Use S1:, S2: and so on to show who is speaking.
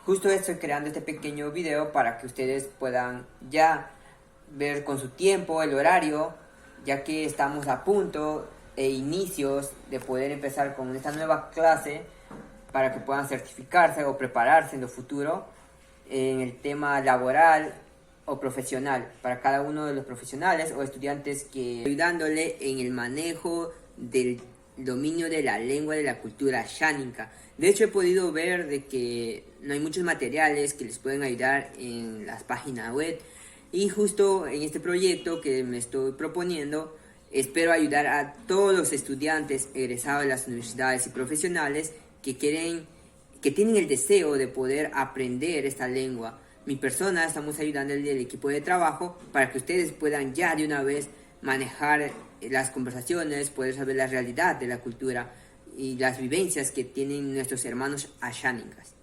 S1: Justo estoy creando este pequeño video para que ustedes puedan ya ver con su tiempo el horario, ya que estamos a punto e inicios de poder empezar con esta nueva clase para que puedan certificarse o prepararse en lo futuro en el tema laboral o profesional para cada uno de los profesionales o estudiantes que ayudándole en el manejo del dominio de la lengua de la cultura xánica. De hecho, he podido ver de que no hay muchos materiales que les pueden ayudar en las páginas web, y justo en este proyecto que me estoy proponiendo espero ayudar a todos los estudiantes egresados de las universidades y profesionales que tienen el deseo de poder aprender esta lengua. Mi persona estamos ayudando al equipo de trabajo para que ustedes puedan ya de una vez manejar las conversaciones, poder saber la realidad de la cultura y las vivencias que tienen nuestros hermanos ashánicas.